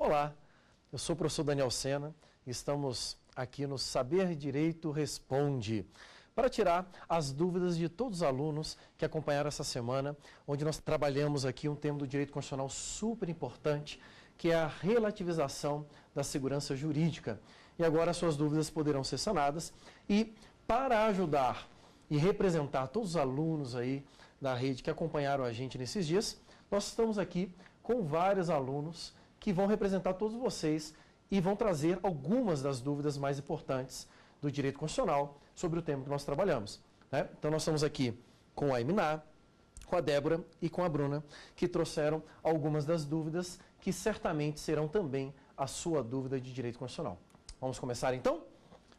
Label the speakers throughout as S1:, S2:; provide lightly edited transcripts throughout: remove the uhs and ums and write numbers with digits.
S1: Olá, eu sou o professor Daniel Sena e estamos aqui no Saber Direito Responde para tirar as dúvidas de todos os alunos que acompanharam essa semana, onde nós trabalhamos aqui um tema do direito constitucional super importante, que é a relativização da segurança jurídica. E agora as suas dúvidas poderão ser sanadas e para ajudar e representar todos os alunos aí da rede que acompanharam a gente nesses dias, nós estamos aqui com vários alunos que vão representar todos vocês e vão trazer algumas das dúvidas mais importantes do direito constitucional sobre o tema que nós trabalhamos, né? Então nós estamos aqui com a Eminá, com a Débora e com a Bruna, que trouxeram algumas das dúvidas que certamente serão também a sua dúvida de direito constitucional. Vamos começar então?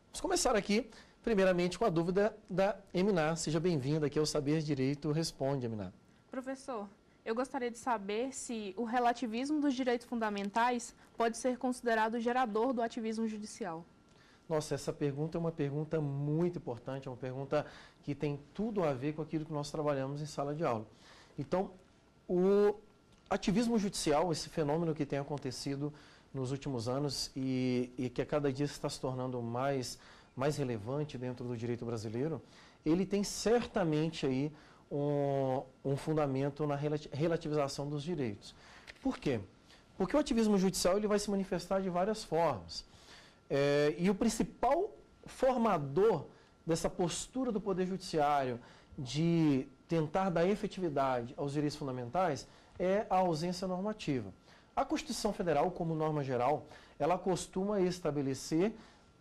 S1: Vamos começar aqui, primeiramente, com a dúvida da Eminá. Seja bem-vinda aqui ao Saber Direito Responde, Eminá.
S2: Professor, eu gostaria de saber se o relativismo dos direitos fundamentais pode ser considerado gerador do ativismo judicial.
S1: Nossa, essa pergunta é uma pergunta muito importante, é uma pergunta que tem tudo a ver com aquilo que nós trabalhamos em sala de aula. Então, o ativismo judicial, esse fenômeno que tem acontecido nos últimos anos e que a cada dia está se tornando mais relevante dentro do direito brasileiro, ele tem certamente aí um fundamento na relativização dos direitos. Por quê? Porque o ativismo judicial ele vai se manifestar de várias formas. E o principal formador dessa postura do Poder Judiciário de tentar dar efetividade aos direitos fundamentais é a ausência normativa. A Constituição Federal, como norma geral, ela costuma estabelecer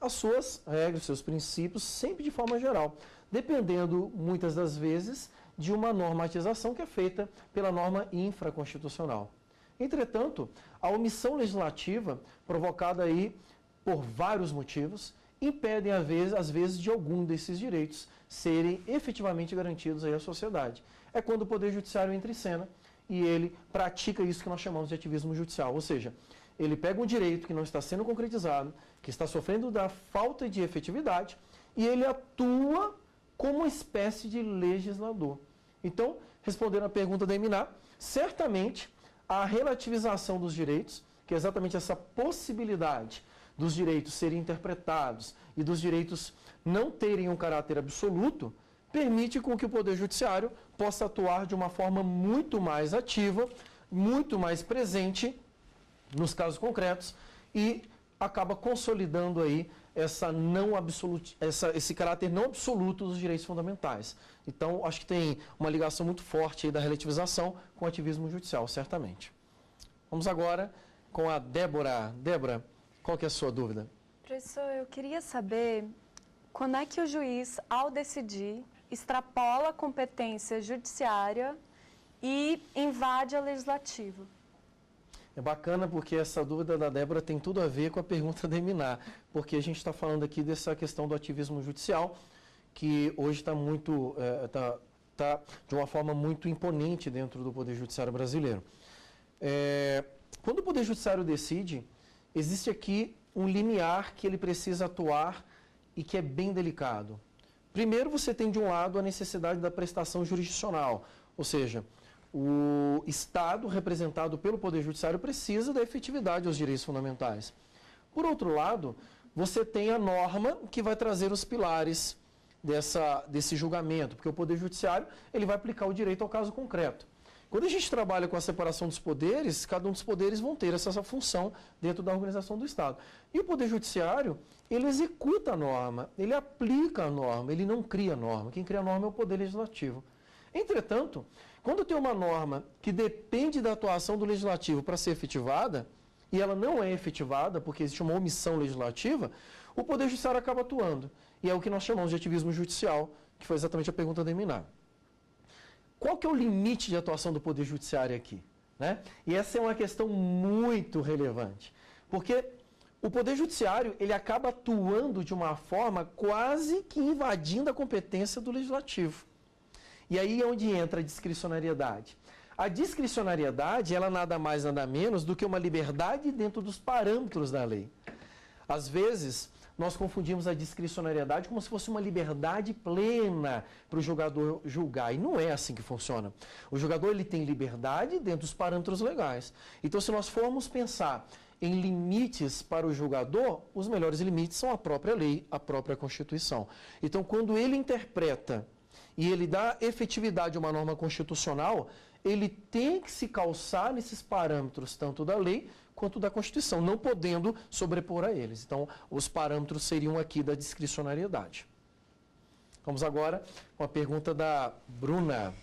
S1: as suas regras, os seus princípios, sempre de forma geral, dependendo, muitas das vezes, de uma normatização que é feita pela norma infraconstitucional. Entretanto, a omissão legislativa, provocada aí por vários motivos, impedem, às vezes, de algum desses direitos serem efetivamente garantidos aí à sociedade. É quando o Poder Judiciário entra em cena e ele pratica isso que nós chamamos de ativismo judicial, ou seja, ele pega um direito que não está sendo concretizado, que está sofrendo da falta de efetividade, e ele atua como uma espécie de legislador. Então, respondendo à pergunta da Eminá, certamente a relativização dos direitos, que é exatamente essa possibilidade dos direitos serem interpretados e dos direitos não terem um caráter absoluto, permite com que o Poder Judiciário possa atuar de uma forma muito mais ativa, muito mais presente nos casos concretos e acaba consolidando aí esse caráter não absoluto dos direitos fundamentais. Então, acho que tem uma ligação muito forte aí da relativização com o ativismo judicial, certamente. Vamos agora com a Débora. Débora, qual que é a sua dúvida?
S3: Professor, eu queria saber quando é que o juiz, ao decidir, extrapola a competência judiciária e invade a legislativa.
S1: É bacana porque essa dúvida da Débora tem tudo a ver com a pergunta da Eminá, porque a gente está falando aqui dessa questão do ativismo judicial, que hoje está de uma forma muito imponente dentro do Poder Judiciário brasileiro. Quando o Poder Judiciário decide, existe aqui um limiar que ele precisa atuar e que é bem delicado. Primeiro, você tem de um lado a necessidade da prestação jurisdicional, ou seja, o Estado, representado pelo Poder Judiciário, precisa da efetividade aos direitos fundamentais. Por outro lado, você tem a norma que vai trazer os pilares desse julgamento, porque o Poder Judiciário ele vai aplicar o direito ao caso concreto. Quando a gente trabalha com a separação dos poderes, cada um dos poderes vão ter essa função dentro da organização do Estado. E o Poder Judiciário, ele executa a norma, ele aplica a norma, ele não cria a norma. Quem cria a norma é o Poder Legislativo. Entretanto, quando tem uma norma que depende da atuação do Legislativo para ser efetivada, e ela não é efetivada porque existe uma omissão legislativa, o Poder Judiciário acaba atuando. E é o que nós chamamos de ativismo judicial, que foi exatamente a pergunta da Eminá. Qual que é o limite de atuação do Poder Judiciário aqui, né? E essa é uma questão muito relevante, porque o Poder Judiciário ele acaba atuando de uma forma quase que invadindo a competência do Legislativo. E aí é onde entra a discricionariedade. A discricionariedade, ela nada mais, nada menos do que uma liberdade dentro dos parâmetros da lei. Às vezes, nós confundimos a discricionariedade como se fosse uma liberdade plena para o julgador julgar. E não é assim que funciona. O julgador ele tem liberdade dentro dos parâmetros legais. Então, se nós formos pensar em limites para o julgador, os melhores limites são a própria lei, a própria Constituição. Então, quando ele interpreta e ele dá efetividade a uma norma constitucional, ele tem que se calçar nesses parâmetros, tanto da lei quanto da Constituição, não podendo sobrepor a eles. Então, os parâmetros seriam aqui da discricionariedade. Vamos agora com a pergunta da Bruna.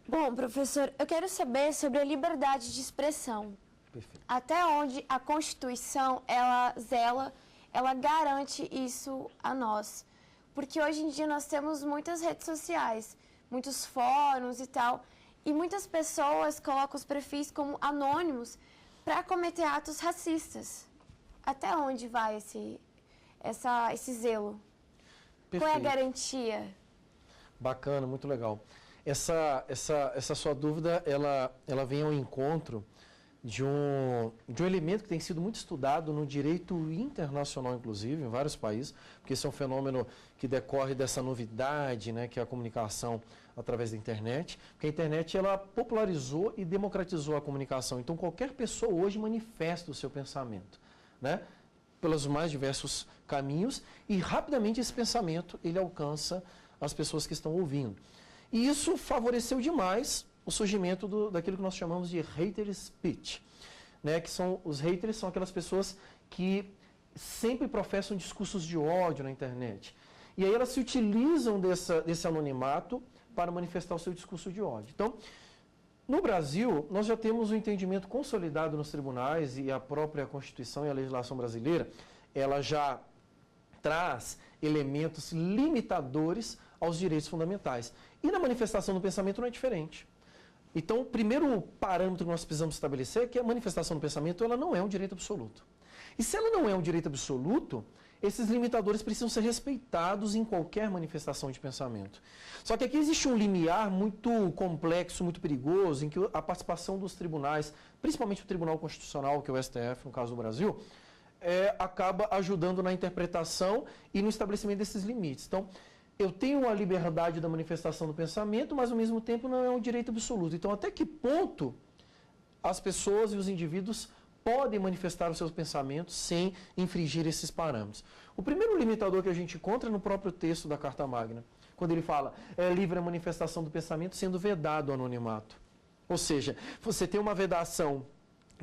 S4: Bom, professor, eu quero saber sobre a liberdade de expressão.
S1: Perfeito.
S4: Até onde a Constituição, ela zela, ela garante isso a nós. Porque hoje em dia nós temos muitas redes sociais, muitos fóruns e tal, e muitas pessoas colocam os perfis como anônimos para cometer atos racistas. Até onde vai esse zelo?
S1: Perfeito.
S4: Qual é a garantia?
S1: Bacana, muito legal. Essa sua dúvida, ela vem ao encontro de um elemento que tem sido muito estudado no direito internacional, inclusive, em vários países, porque esse é um fenômeno que decorre dessa novidade, né, que é a comunicação através da internet, porque a internet ela popularizou e democratizou a comunicação. Então, qualquer pessoa hoje manifesta o seu pensamento, né, pelos mais diversos caminhos, e rapidamente esse pensamento ele alcança as pessoas que estão ouvindo. E isso favoreceu demais o surgimento daquilo que nós chamamos de hater speech, né? Que são os haters, são aquelas pessoas que sempre professam discursos de ódio na internet. E aí elas se utilizam desse anonimato para manifestar o seu discurso de ódio. Então, no Brasil, nós já temos um entendimento consolidado nos tribunais e a própria Constituição e a legislação brasileira, ela já traz elementos limitadores aos direitos fundamentais. E na manifestação do pensamento não é diferente. Então, o primeiro parâmetro que nós precisamos estabelecer é que a manifestação do pensamento ela não é um direito absoluto. E se ela não é um direito absoluto, esses limitadores precisam ser respeitados em qualquer manifestação de pensamento. Só que aqui existe um limiar muito complexo, muito perigoso, em que a participação dos tribunais, principalmente o Tribunal Constitucional, que é o STF, no caso do Brasil, acaba ajudando na interpretação e no estabelecimento desses limites. Então, eu tenho a liberdade da manifestação do pensamento, mas ao mesmo tempo não é um direito absoluto. Então, até que ponto as pessoas e os indivíduos podem manifestar os seus pensamentos sem infringir esses parâmetros? O primeiro limitador que a gente encontra é no próprio texto da Carta Magna, quando ele fala é livre a manifestação do pensamento sendo vedado o anonimato. Ou seja, você tem uma vedação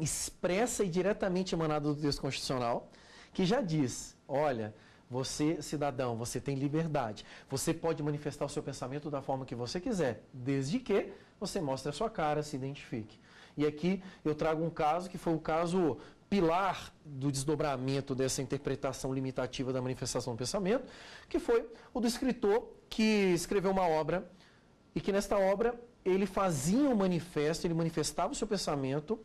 S1: expressa e diretamente emanada do texto constitucional, que já diz, olha, você, cidadão, você tem liberdade. Você pode manifestar o seu pensamento da forma que você quiser, desde que você mostre a sua cara, se identifique. E aqui eu trago um caso que foi o caso pilar do desdobramento dessa interpretação limitativa da manifestação do pensamento, que foi o do escritor que escreveu uma obra e que nesta obra ele fazia um manifesto, ele manifestava o seu pensamento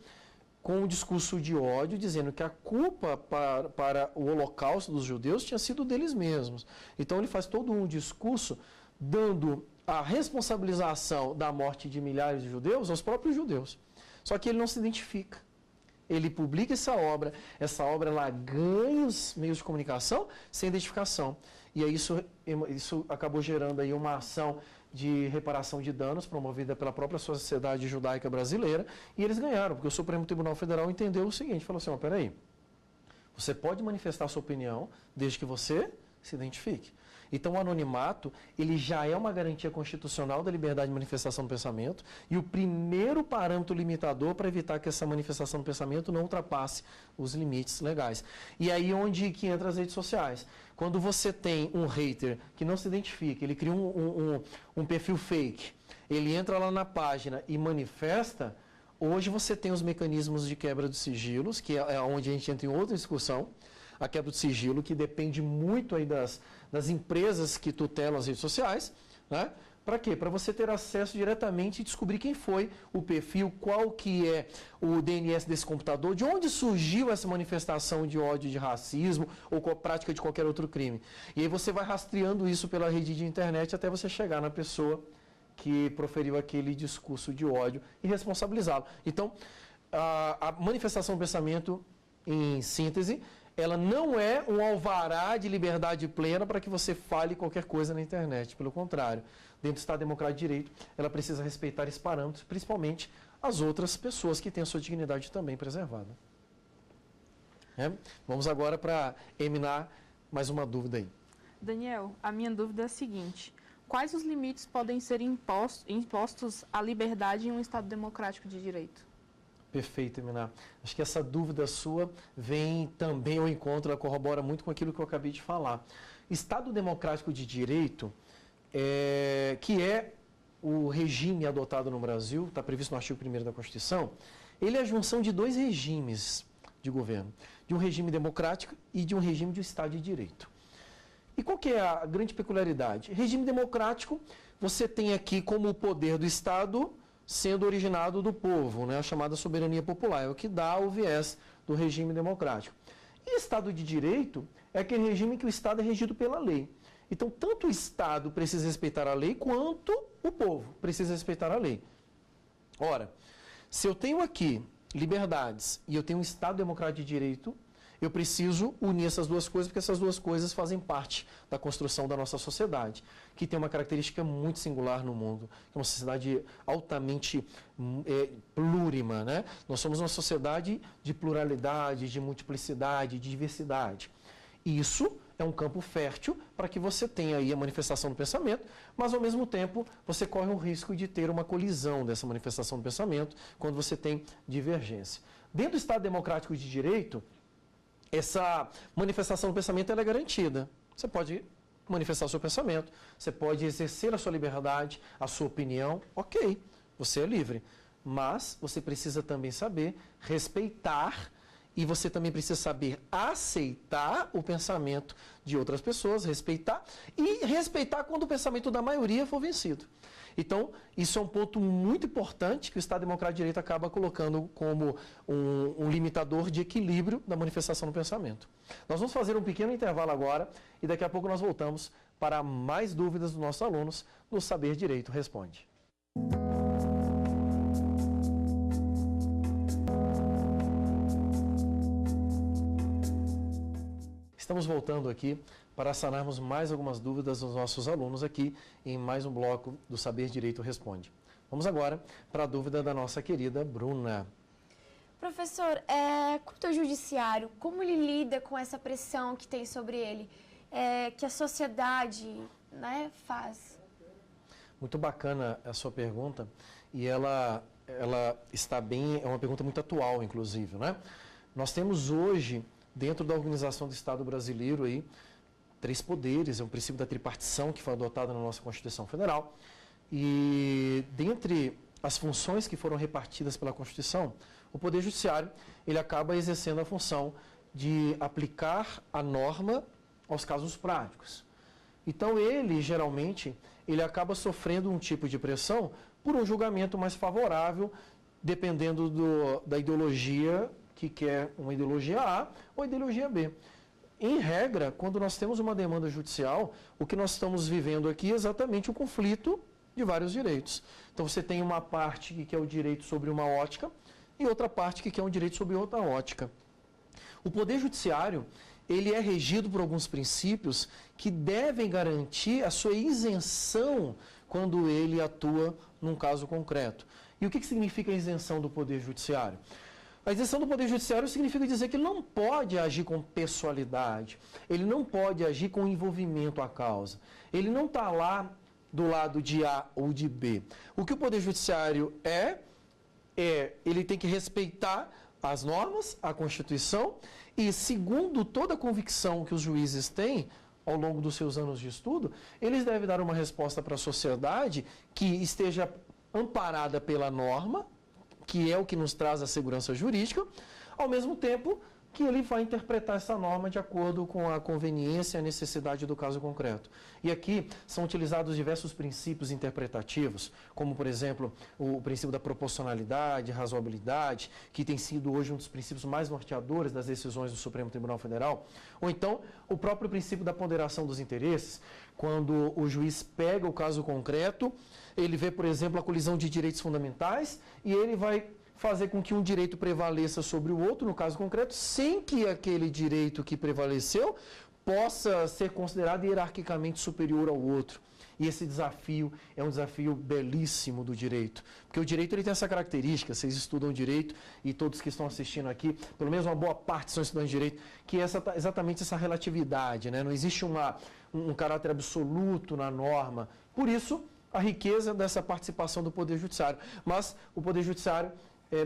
S1: com um discurso de ódio, dizendo que a culpa para o holocausto dos judeus tinha sido deles mesmos. Então ele faz todo um discurso dando a responsabilização da morte de milhares de judeus aos próprios judeus. Só que ele não se identifica. Ele publica essa obra ela ganha os meios de comunicação sem identificação. E aí isso acabou gerando aí uma ação de reparação de danos promovida pela própria sociedade judaica brasileira, e eles ganharam, porque o Supremo Tribunal Federal entendeu o seguinte, falou assim, peraí, você pode manifestar a sua opinião desde que você se identifique. Então, o anonimato, ele já é uma garantia constitucional da liberdade de manifestação do pensamento e o primeiro parâmetro limitador para evitar que essa manifestação do pensamento não ultrapasse os limites legais. E aí onde que entra as redes sociais. Quando você tem um hater que não se identifica, ele cria um perfil fake, ele entra lá na página e manifesta, hoje você tem os mecanismos de quebra dos sigilos, que é onde a gente entra em outra discussão, a quebra do sigilo, que depende muito aí das empresas que tutelam as redes sociais, né? Para quê? Para você ter acesso diretamente e descobrir quem foi o perfil, qual que é o DNS desse computador, de onde surgiu essa manifestação de ódio, de racismo ou com a prática de qualquer outro crime. E aí você vai rastreando isso pela rede de internet até você chegar na pessoa que proferiu aquele discurso de ódio e responsabilizá-lo. Então, a manifestação do pensamento, em síntese, ela não é um alvará de liberdade plena para que você fale qualquer coisa na internet. Pelo contrário, dentro do Estado Democrático de Direito, ela precisa respeitar esses parâmetros, principalmente as outras pessoas que têm a sua dignidade também preservada. né? Vamos agora para eliminar mais uma dúvida aí.
S2: Daniel, a minha dúvida é a seguinte: quais os limites podem ser impostos à liberdade em um Estado democrático de direito?
S1: Perfeito, Eminá. Acho que essa dúvida sua vem também ao encontro, ela corrobora muito com aquilo que eu acabei de falar. Estado democrático de direito, que é o regime adotado no Brasil, está previsto no artigo 1º da Constituição, ele é a junção de dois regimes de governo, de um regime democrático e de um regime de Estado de Direito. E qual que é a grande peculiaridade? Regime democrático, você tem aqui como o poder do Estado sendo originado do povo, né? A chamada soberania popular, é o que dá o viés do regime democrático. E Estado de Direito é aquele regime que o Estado é regido pela lei. Então, tanto o Estado precisa respeitar a lei, quanto o povo precisa respeitar a lei. Ora, se eu tenho aqui liberdades e eu tenho um Estado democrático de direito, eu preciso unir essas duas coisas, porque essas duas coisas fazem parte da construção da nossa sociedade, que tem uma característica muito singular no mundo, que é uma sociedade altamente plurima, né? Nós somos uma sociedade de pluralidade, de multiplicidade, de diversidade. Isso é um campo fértil para que você tenha aí a manifestação do pensamento, mas ao mesmo tempo você corre o risco de ter uma colisão dessa manifestação do pensamento quando você tem divergência. Dentro do Estado democrático de direito, essa manifestação do pensamento ela é garantida. Você pode manifestar o seu pensamento, você pode exercer a sua liberdade, a sua opinião, ok, você é livre. Mas você precisa também saber respeitar e você também precisa saber aceitar o pensamento de outras pessoas, respeitar e respeitar quando o pensamento da maioria for vencido. Então, isso é um ponto muito importante que o Estado Democrático de Direito acaba colocando como um limitador de equilíbrio da manifestação do pensamento. Nós vamos fazer um pequeno intervalo agora e daqui a pouco nós voltamos para mais dúvidas dos nossos alunos no Saber Direito Responde. Estamos voltando aqui para sanarmos mais algumas dúvidas dos nossos alunos aqui em mais um bloco do Saber Direito Responde. Vamos agora para a dúvida da nossa querida Bruna.
S4: Professor, quanto ao judiciário, como ele lida com essa pressão que tem sobre ele, que a sociedade, né, faz?
S1: Muito bacana a sua pergunta e ela está bem, é uma pergunta muito atual, inclusive, né? Nós temos hoje, dentro da Organização do Estado Brasileiro, aí, 3 poderes, é um princípio da tripartição que foi adotado na nossa Constituição Federal. E dentre as funções que foram repartidas pela Constituição, o Poder Judiciário ele acaba exercendo a função de aplicar a norma aos casos práticos. Então ele, geralmente, ele acaba sofrendo um tipo de pressão por um julgamento mais favorável, dependendo da ideologia que quer uma ideologia A ou ideologia B. Em regra, quando nós temos uma demanda judicial, o que nós estamos vivendo aqui é exatamente um conflito de vários direitos. Então você tem uma parte que quer o direito sobre uma ótica e outra parte que quer um direito sobre outra ótica. O Poder Judiciário, ele é regido por alguns princípios que devem garantir a sua isenção quando ele atua num caso concreto. E o que significa a isenção do Poder Judiciário? A isenção do Poder Judiciário significa dizer que ele não pode agir com pessoalidade, ele não pode agir com envolvimento à causa. Ele não está lá do lado de A ou de B. O que o Poder Judiciário ele tem que respeitar as normas, a Constituição, e segundo toda a convicção que os juízes têm ao longo dos seus anos de estudo, eles devem dar uma resposta para a sociedade que esteja amparada pela norma, que é o que nos traz a segurança jurídica, ao mesmo tempo que ele vai interpretar essa norma de acordo com a conveniência e a necessidade do caso concreto. E aqui são utilizados diversos princípios interpretativos, como, por exemplo, o princípio da proporcionalidade, razoabilidade, que tem sido hoje um dos princípios mais norteadores das decisões do Supremo Tribunal Federal, ou então o próprio princípio da ponderação dos interesses, quando o juiz pega o caso concreto, ele vê, por exemplo, a colisão de direitos fundamentais e ele vai fazer com que um direito prevaleça sobre o outro, no caso concreto, sem que aquele direito que prevaleceu possa ser considerado hierarquicamente superior ao outro. E esse desafio é um desafio belíssimo do direito. Porque o direito ele tem essa característica, vocês estudam direito e todos que estão assistindo aqui, pelo menos uma boa parte são estudantes de direito, que é exatamente essa relatividade, né? Não existe um caráter absoluto na norma. Por isso, a riqueza dessa participação do Poder Judiciário. Mas o Poder Judiciário,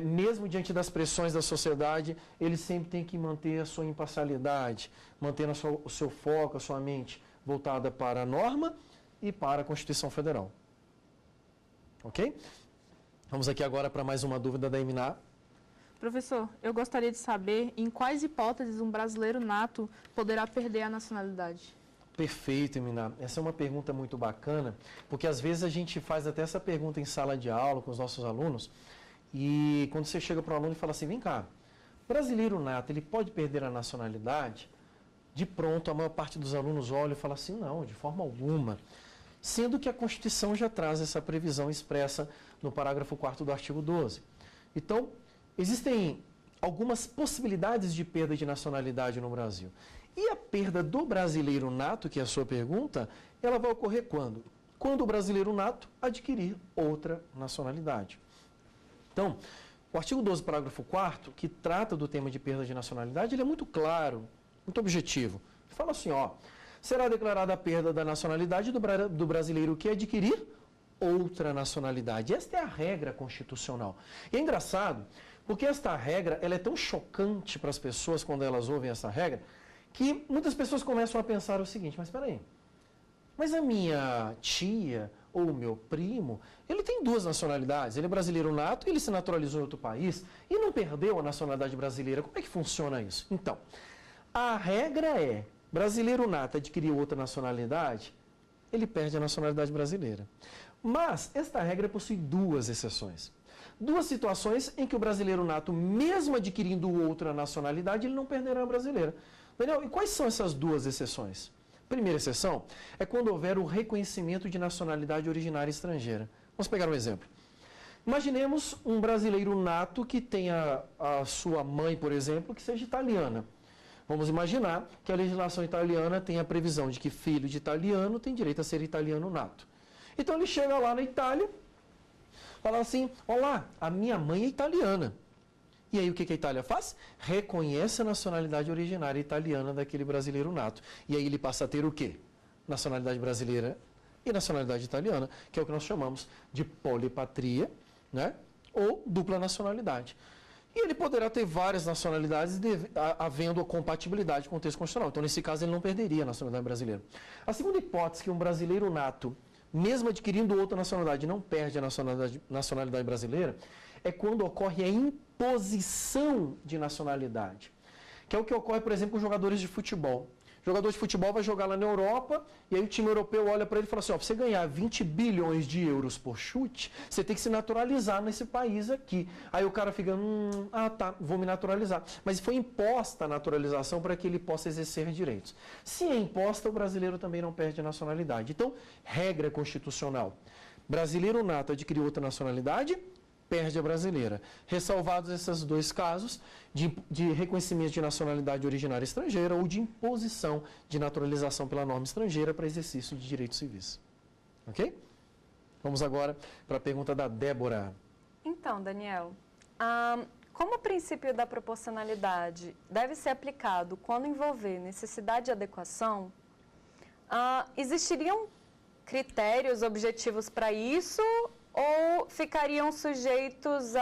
S1: mesmo diante das pressões da sociedade, ele sempre tem que manter a sua imparcialidade, mantendo o seu foco, a sua mente voltada para a norma e para a Constituição Federal. Ok? Vamos aqui agora para mais uma dúvida da Eminá.
S2: Professor, eu gostaria de saber em quais hipóteses um brasileiro nato poderá perder a nacionalidade.
S1: Perfeito, Eminá. Essa é uma pergunta muito bacana, porque às vezes a gente faz até essa pergunta em sala de aula com os nossos alunos, e quando você chega para o aluno e fala assim, vem cá, brasileiro nato, ele pode perder a nacionalidade? De pronto, a maior parte dos alunos olha e fala assim, não, de forma alguma. Sendo que a Constituição já traz essa previsão expressa no parágrafo 4º do artigo 12. Então, existem algumas possibilidades de perda de nacionalidade no Brasil. E a perda do brasileiro nato, que é a sua pergunta, ela vai ocorrer quando? Quando o brasileiro nato adquirir outra nacionalidade. Então, o artigo 12, parágrafo 4º, que trata do tema de perda de nacionalidade, ele é muito claro, muito objetivo. Ele fala assim, ó, será declarada a perda da nacionalidade do brasileiro que adquirir outra nacionalidade. Esta é a regra constitucional. E é engraçado, porque esta regra ela é tão chocante para as pessoas quando elas ouvem essa regra, que muitas pessoas começam a pensar o seguinte, mas espera aí, mas a minha tia ou o meu primo, ele tem duas nacionalidades, ele é brasileiro nato, ele se naturalizou em outro país e não perdeu a nacionalidade brasileira. Como é que funciona isso? Então, a regra é, brasileiro nato adquiriu outra nacionalidade, ele perde a nacionalidade brasileira. Mas esta regra possui duas exceções. Duas situações em que o brasileiro nato, mesmo adquirindo outra nacionalidade, ele não perderá a brasileira. Daniel, e quais são essas duas exceções? Primeira exceção é quando houver o reconhecimento de nacionalidade originária estrangeira. Vamos pegar um exemplo. Imaginemos um brasileiro nato que tenha a sua mãe, por exemplo, que seja italiana. Vamos imaginar que a legislação italiana tem a previsão de que filho de italiano tem direito a ser italiano nato. Então ele chega lá na Itália, fala assim, olá, a minha mãe é italiana. E aí o que a Itália faz? Reconhece a nacionalidade originária italiana daquele brasileiro nato. E aí ele passa a ter o quê? Nacionalidade brasileira e nacionalidade italiana, que é o que nós chamamos de polipatria, né? Ou dupla nacionalidade. E ele poderá ter várias nacionalidades havendo a compatibilidade com o texto constitucional. Então, nesse caso, ele não perderia a nacionalidade brasileira. A segunda hipótese que um brasileiro nato, mesmo adquirindo outra nacionalidade, não perde a nacionalidade brasileira, é quando ocorre a imposição de nacionalidade. Que é o que ocorre, por exemplo, com jogadores de futebol. O jogador de futebol vai jogar lá na Europa, e aí o time europeu olha para ele e fala assim, ó, para você ganhar 20 bilhões de euros por chute, você tem que se naturalizar nesse país aqui. Aí o cara fica, tá, vou me naturalizar. Mas foi imposta a naturalização para que ele possa exercer direitos. Se é imposta, o brasileiro também não perde a nacionalidade. Então, regra constitucional. Brasileiro nato adquiriu outra nacionalidade, perde a brasileira. Ressalvados esses dois casos de reconhecimento de nacionalidade originária estrangeira ou de imposição de naturalização pela norma estrangeira para exercício de direitos civis. Ok? Vamos agora para a pergunta da Débora.
S3: Então, Daniel, como o princípio da proporcionalidade deve ser aplicado quando envolver necessidade de adequação, existiriam critérios objetivos para isso ou ficariam sujeitas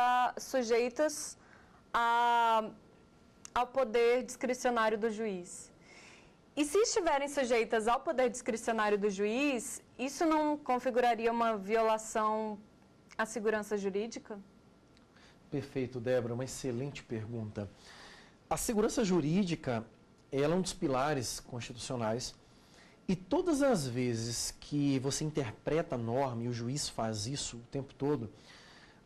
S3: ao poder discricionário do juiz? E se estiverem sujeitas ao poder discricionário do juiz, isso não configuraria uma violação à segurança jurídica?
S1: Perfeito, Débora, uma excelente pergunta. A segurança jurídica ela é um dos pilares constitucionais. E todas as vezes que você interpreta a norma, e o juiz faz isso o tempo todo,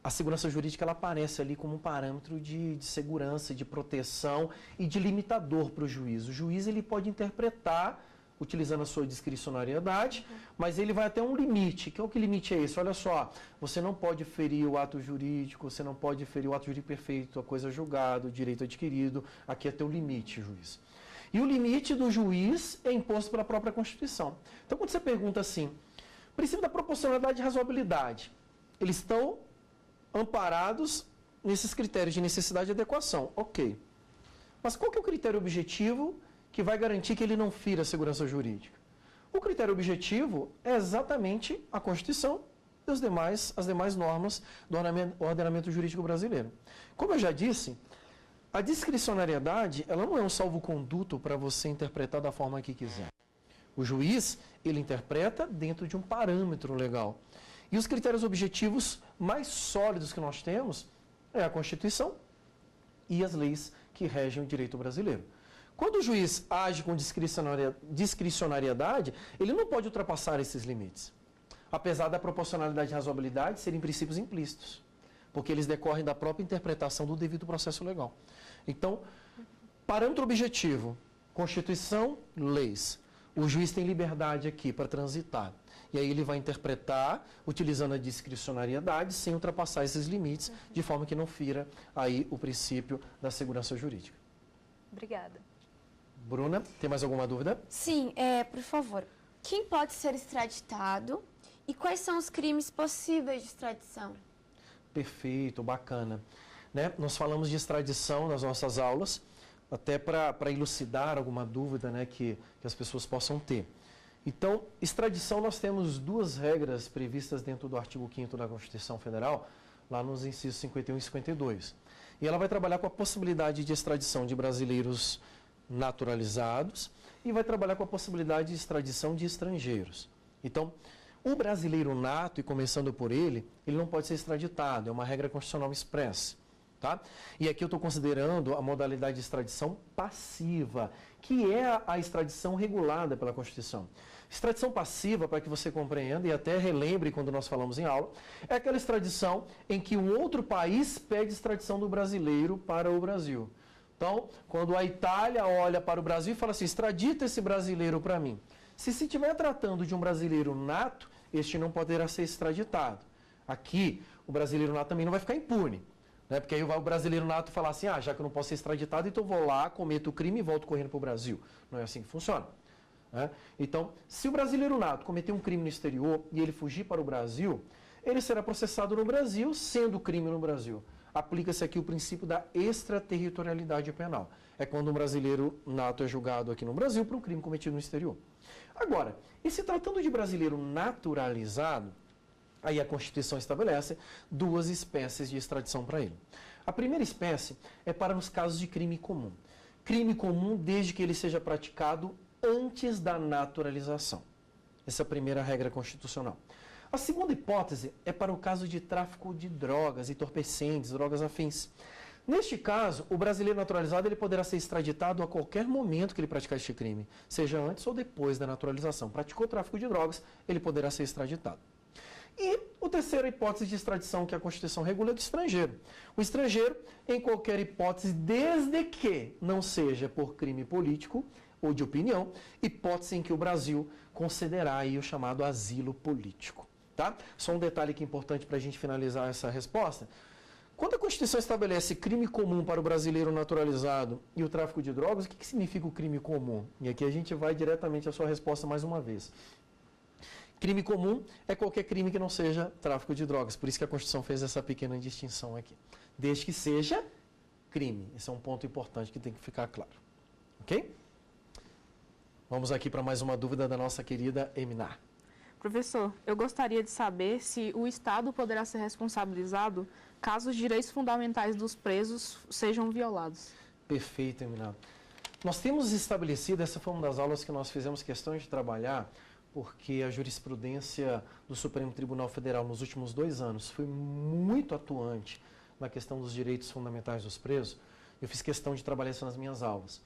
S1: a segurança jurídica ela aparece ali como um parâmetro de segurança, de proteção e de limitador para o juiz. O juiz ele pode interpretar, utilizando a sua discricionariedade, mas ele vai até um limite. Que limite é esse? Olha só, você não pode ferir o ato jurídico, você não pode ferir o ato jurídico perfeito, a coisa julgada, o direito adquirido. Aqui é teu limite, juiz. E o limite do juiz é imposto pela própria Constituição. Então, quando você pergunta assim, princípio da proporcionalidade e razoabilidade, eles estão amparados nesses critérios de necessidade e adequação. Ok. Mas qual que é o critério objetivo que vai garantir que ele não fira a segurança jurídica? O critério objetivo é exatamente a Constituição e as demais normas do ordenamento jurídico brasileiro. Como eu já disse, a discricionariedade ela não é um salvo-conduto para você interpretar da forma que quiser. O juiz, ele interpreta dentro de um parâmetro legal. E os critérios objetivos mais sólidos que nós temos é a Constituição e as leis que regem o direito brasileiro. Quando o juiz age com discricionariedade, ele não pode ultrapassar esses limites. Apesar da proporcionalidade e razoabilidade serem princípios implícitos, porque eles decorrem da própria interpretação do devido processo legal. Então, parâmetro objetivo, Constituição, leis. O juiz tem liberdade aqui para transitar. E aí ele vai interpretar, utilizando a discricionariedade, sem ultrapassar esses limites, de forma que não fira aí o princípio da segurança jurídica.
S3: Obrigada.
S1: Bruna, tem mais alguma dúvida?
S4: Sim, por favor. Quem pode ser extraditado e quais são os crimes possíveis de extradição?
S1: Perfeito, bacana. Né? Nós falamos de extradição nas nossas aulas, até para elucidar alguma dúvida, né, que as pessoas possam ter. Então, extradição, nós temos duas regras previstas dentro do artigo 5º da Constituição Federal, lá nos incisos 51 e 52. E ela vai trabalhar com a possibilidade de extradição de brasileiros naturalizados e vai trabalhar com a possibilidade de extradição de estrangeiros. Então, o brasileiro nato, e começando por ele não pode ser extraditado, é uma regra constitucional expressa. Tá? E aqui eu estou considerando a modalidade de extradição passiva, que é a extradição regulada pela Constituição. Extradição passiva, para que você compreenda e até relembre quando nós falamos em aula, é aquela extradição em que um outro país pede extradição do brasileiro para o Brasil. Então, quando a Itália olha para o Brasil e fala assim, extradita esse brasileiro para mim. Se estiver tratando de um brasileiro nato, este não poderá ser extraditado. Aqui, o brasileiro nato também não vai ficar impune. Né? Porque aí o brasileiro nato falar assim, já que eu não posso ser extraditado, então eu vou lá, cometo o crime e volto correndo para o Brasil. Não é assim que funciona. Né? Então, se o brasileiro nato cometer um crime no exterior e ele fugir para o Brasil, ele será processado no Brasil, sendo crime no Brasil. Aplica-se aqui o princípio da extraterritorialidade penal. É quando um brasileiro nato é julgado aqui no Brasil por um crime cometido no exterior. Agora, e se tratando de brasileiro naturalizado, aí a Constituição estabelece duas espécies de extradição para ele. A primeira espécie é para os casos de crime comum. Crime comum desde que ele seja praticado antes da naturalização. Essa é a primeira regra constitucional. A segunda hipótese é para o caso de tráfico de drogas, entorpecentes, drogas afins. Neste caso, o brasileiro naturalizado ele poderá ser extraditado a qualquer momento que ele praticar este crime, seja antes ou depois da naturalização. Praticou tráfico de drogas, ele poderá ser extraditado. E a terceira hipótese de extradição que a Constituição regula é do estrangeiro. O estrangeiro, em qualquer hipótese, desde que não seja por crime político ou de opinião, hipótese em que o Brasil concederá aí o chamado asilo político. Tá? Só um detalhe que é importante para a gente finalizar essa resposta. Quando a Constituição estabelece crime comum para o brasileiro naturalizado e o tráfico de drogas, o que significa o crime comum? E aqui a gente vai diretamente à sua resposta mais uma vez. Crime comum é qualquer crime que não seja tráfico de drogas. Por isso que a Constituição fez essa pequena distinção aqui. Desde que seja crime. Esse é um ponto importante que tem que ficar claro. Ok? Vamos aqui para mais uma dúvida da nossa querida Eminar.
S2: Professor, eu gostaria de saber se o Estado poderá ser responsabilizado caso os direitos fundamentais dos presos sejam violados.
S1: Perfeito, Eminar. Nós temos estabelecido, essa foi uma das aulas que nós fizemos questão de trabalhar, porque a jurisprudência do Supremo Tribunal Federal nos últimos 2 anos foi muito atuante na questão dos direitos fundamentais dos presos. Eu fiz questão de trabalhar isso nas minhas aulas.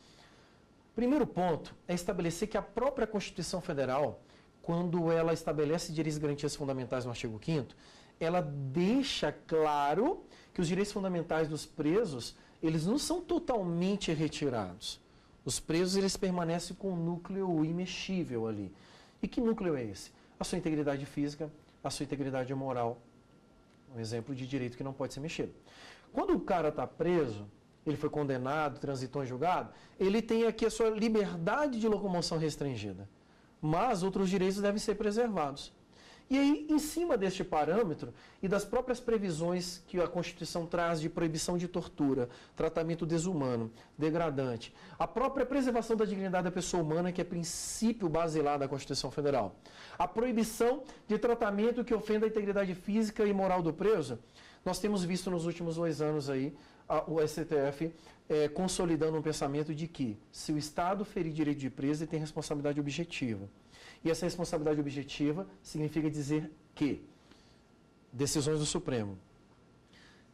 S1: Primeiro ponto é estabelecer que a própria Constituição Federal, quando ela estabelece direitos e garantias fundamentais no artigo 5º, ela deixa claro que os direitos fundamentais dos presos, eles não são totalmente retirados. Os presos, eles permanecem com o núcleo imexível ali. E que núcleo é esse? A sua integridade física, a sua integridade moral. Um exemplo de direito que não pode ser mexido. Quando o cara está preso, ele foi condenado, transitou em julgado, ele tem aqui a sua liberdade de locomoção restringida. Mas outros direitos devem ser preservados. E aí, em cima deste parâmetro e das próprias previsões que a Constituição traz de proibição de tortura, tratamento desumano, degradante, a própria preservação da dignidade da pessoa humana, que é princípio basilar da Constituição Federal, a proibição de tratamento que ofenda a integridade física e moral do preso, nós temos visto nos últimos 2 anos aí o STF consolidando um pensamento de que, se o Estado ferir direito de preso, ele tem responsabilidade objetiva. E essa responsabilidade objetiva significa dizer que decisões do Supremo,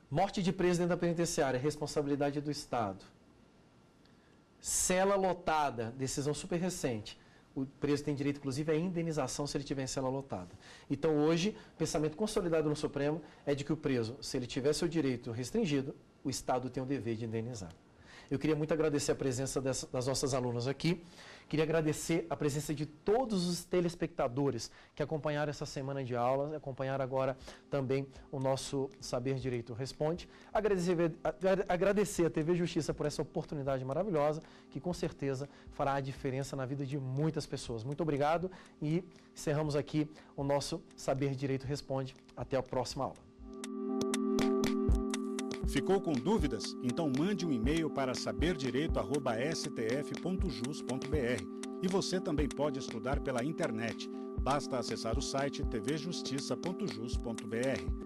S1: morte de preso dentro da penitenciária, responsabilidade do Estado. Cela lotada, decisão super recente. O preso tem direito, inclusive, à indenização se ele tiver em cela lotada. Então, hoje, o pensamento consolidado no Supremo é de que o preso, se ele tiver seu direito restringido, o Estado tem o dever de indenizar. Eu queria muito agradecer a presença das nossas alunas aqui. Queria agradecer a presença de todos os telespectadores que acompanharam essa semana de aulas, acompanharam agora também o nosso Saber Direito Responde. Agradecer a TV Justiça por essa oportunidade maravilhosa, que com certeza fará a diferença na vida de muitas pessoas. Muito obrigado e encerramos aqui o nosso Saber Direito Responde. Até a próxima aula.
S5: Ficou com dúvidas? Então mande um e-mail para saberdireito@stf.jus.br. E você também pode estudar pela internet. Basta acessar o site tvjustiça.jus.br.